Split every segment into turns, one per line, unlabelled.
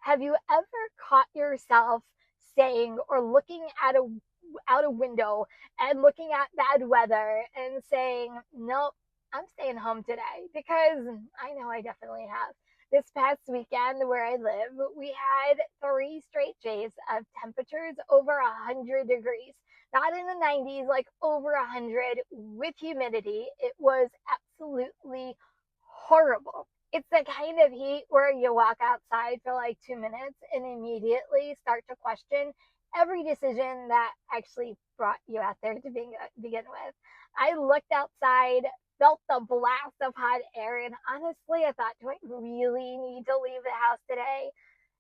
Have you ever caught yourself saying or looking at a out a window and looking at bad weather and saying, "Nope, I'm staying home today," because I know I definitely have. This past weekend where I live, we had 3 straight days of temperatures over 100 degrees. Not in the 90s, like over 100 with humidity. It was absolutely horrible. It's the kind of heat where you walk outside for like 2 minutes and immediately start to question every decision that actually brought you out there to begin with. I looked outside, felt the blast of hot air, and honestly, I thought, do I really need to leave the house today?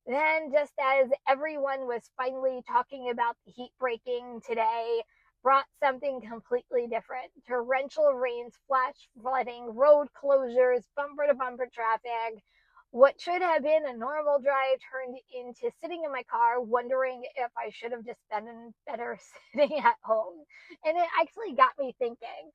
Then, just as everyone was finally talking about the heat breaking today, brought something completely different. Torrential rains, flash flooding, road closures, bumper to bumper traffic. What should have been a normal drive turned into sitting in my car wondering if I should have just been better sitting at home. And it actually got me thinking,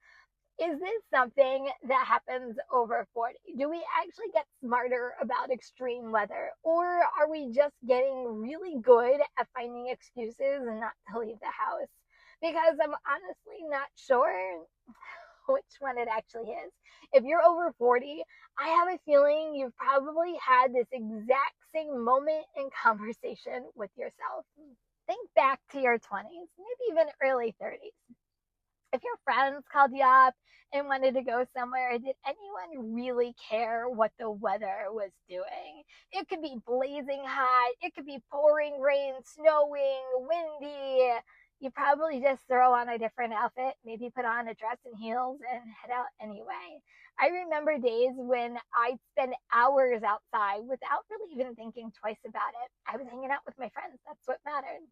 is this something that happens over 40? Do we actually get smarter about extreme weather? Or are we just getting really good at finding excuses and not to leave the house? Because I'm honestly not sure which one it actually is. If you're over 40, I have a feeling you've probably had this exact same moment in conversation with yourself. Think back to your 20s, maybe even early 30s. If your friends called you up and wanted to go somewhere, did anyone really care what the weather was doing? It could be blazing hot, it could be pouring rain, snowing, windy. You probably just throw on a different outfit, maybe put on a dress and heels and head out anyway. I remember days when I'd spend hours outside without really even thinking twice about it. I was hanging out with my friends, that's what mattered.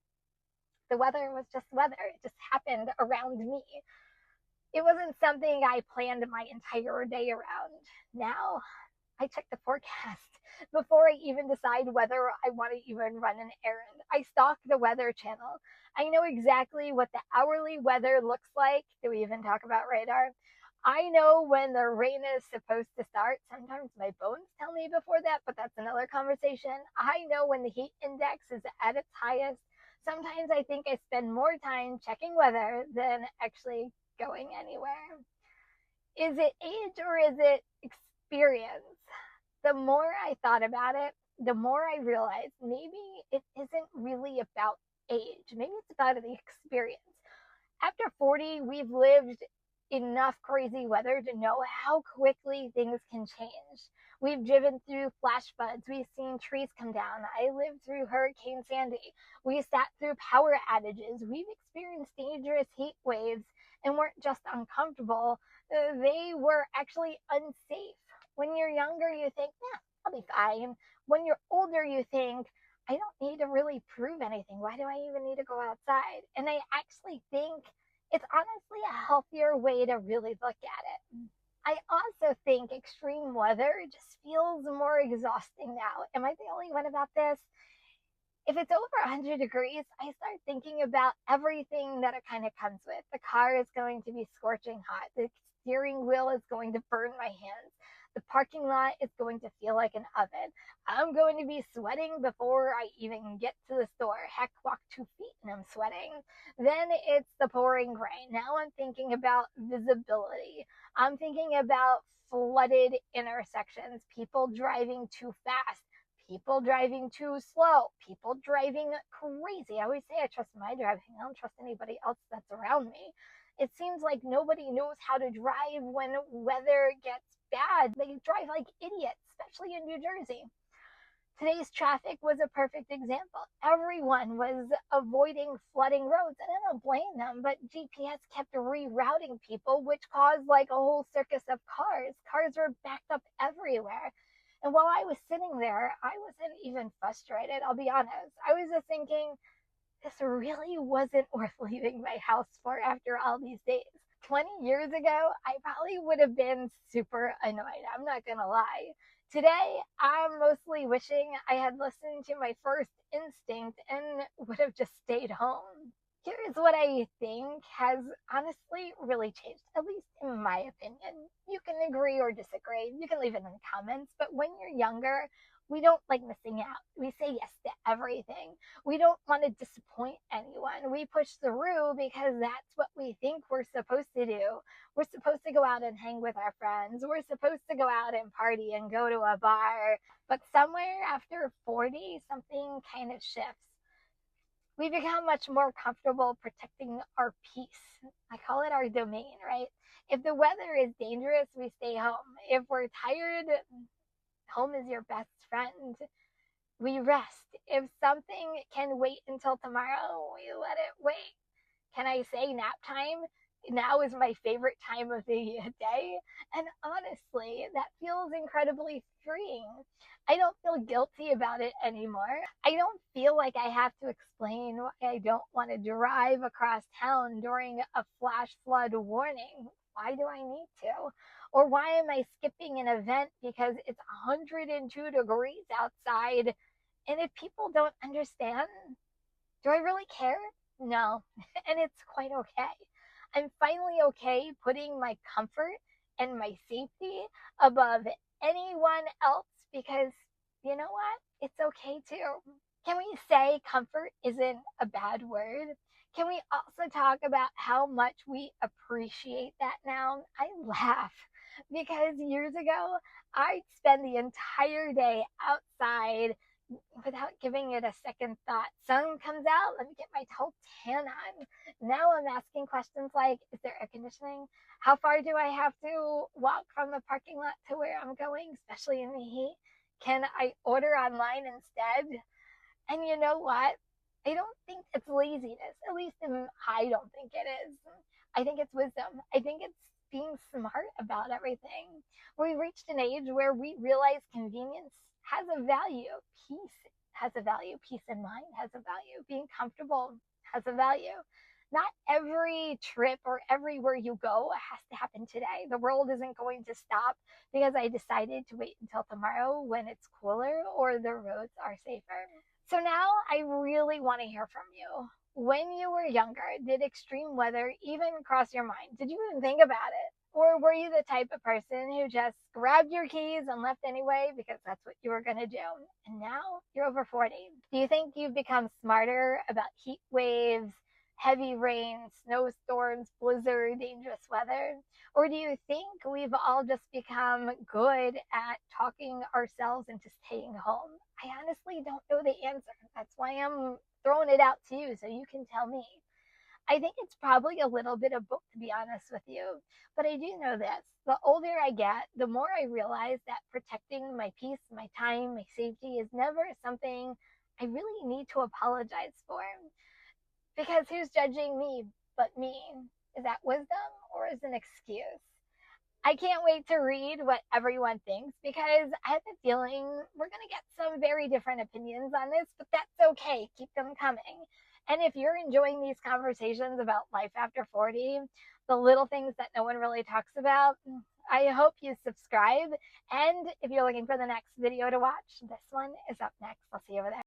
The weather was just weather. It just happened around me. It wasn't something I planned my entire day around. Now, I check the forecast before I even decide whether I want to even run an errand. I stalk the weather channel. I know exactly what the hourly weather looks like. Do we even talk about radar? I know when the rain is supposed to start. Sometimes my bones tell me before that, but that's another conversation. I know when the heat index is at its highest. Sometimes I think I spend more time checking weather than actually going anywhere. Is it age or is it experience? The more I thought about it, the more I realized maybe it isn't really about age. Maybe it's about the experience. After 40, we've lived enough crazy weather to know how quickly things can change. We've driven through flash floods. We've seen trees come down. I lived through Hurricane Sandy. We sat through power outages. We've experienced dangerous heat waves and weren't just uncomfortable, they were actually unsafe. When you're younger, you think, nah, I'll be fine. When you're older, you think, I don't need to really prove anything. Why do I even need to go outside? And I actually think it's honestly a healthier way to really look at it. I also think extreme weather just feels more exhausting now. Am I the only one about this? If it's over 100 degrees, I start thinking about everything that it kind of comes with. The car is going to be scorching hot. The steering wheel is going to burn my hands. The parking lot is going to feel like an oven. I'm going to be sweating before I even get to the store. Heck, walk 2 feet and I'm sweating. Then it's the pouring rain. Now I'm thinking about visibility. I'm thinking about flooded intersections, people driving too fast, people driving too slow, people driving crazy. I always say I trust my driving. I don't trust anybody else that's around me. It seems like nobody knows how to drive when weather gets bad. They drive like idiots, especially in New Jersey. Today's traffic was a perfect example. Everyone was avoiding flooding roads, and I don't blame them, but GPS kept rerouting people, which caused like a whole circus of cars. Cars were backed up everywhere. And while I was sitting there, I wasn't even frustrated, I'll be honest. I was just thinking, this really wasn't worth leaving my house for after all these days. 20 years ago, I probably would have been super annoyed. I'm not going to lie. Today, I'm mostly wishing I had listened to my first instinct and would have just stayed home. Here's what I think has honestly really changed, at least in my opinion. You can agree or disagree. You can leave it in the comments. But when you're younger, we don't like missing out. We say yes We don't want to disappoint anyone. We push through because that's what we think we're supposed to do. We're supposed to go out and hang with our friends. We're supposed to go out and party and go to a bar. But somewhere after 40, something kind of shifts. We become much more comfortable protecting our peace. I call it our domain, right? If the weather is dangerous, we stay home. If we're tired, home is your best friend. We rest. If something can wait until tomorrow, we let it wait. Can I say nap time? Now is my favorite time of the day. And honestly, that feels incredibly freeing. I don't feel guilty about it anymore. I don't feel like I have to explain why I don't want to drive across town during a flash flood warning. Why do I need to? Or why am I skipping an event because it's 102 degrees outside? And if people don't understand, do I really care? No. And it's quite okay. I'm finally okay putting my comfort and my safety above anyone else because you know what? It's okay too. Can we say comfort isn't a bad word? Can we also talk about how much we appreciate that now? I laugh because years ago, I'd spend the entire day outside without giving it a second thought. Sun comes out, let me get my whole tan on. Now I'm asking questions like, is there air conditioning? How far do I have to walk from the parking lot to where I'm going, especially in the heat? Can I order online instead? And you know what? I don't think it's laziness. At least I don't think it is. I think it's wisdom. I think it's being smart about everything. We've reached an age where we realize convenience has a value. Peace has a value. Peace in mind has a value. Being comfortable has a value. Not every trip or everywhere you go has to happen today. The world isn't going to stop because I decided to wait until tomorrow when it's cooler or the roads are safer. So now I really want to hear from you. When you were younger, did extreme weather even cross your mind? Did you even think about it? Or were you the type of person who just grabbed your keys and left anyway because that's what you were going to do? And now you're over 40. Do you think you've become smarter about heat waves, heavy rain, snowstorms, blizzard, dangerous weather? Or do you think we've all just become good at talking ourselves into staying home? I honestly don't know the answer. That's why I'm throwing it out to you so you can tell me. I think it's probably a little bit of both, to be honest with you. But I do know this. The older I get, the more I realize that protecting my peace, my time, my safety is never something I really need to apologize for. Because who's judging me but me? Is that wisdom or is it an excuse? I can't wait to read what everyone thinks because I have a feeling we're going to get some very different opinions on this, but that's okay. Keep them coming. And if you're enjoying these conversations about life after 40, the little things that no one really talks about, I hope you subscribe. And if you're looking for the next video to watch, this one is up next. I'll see you over there.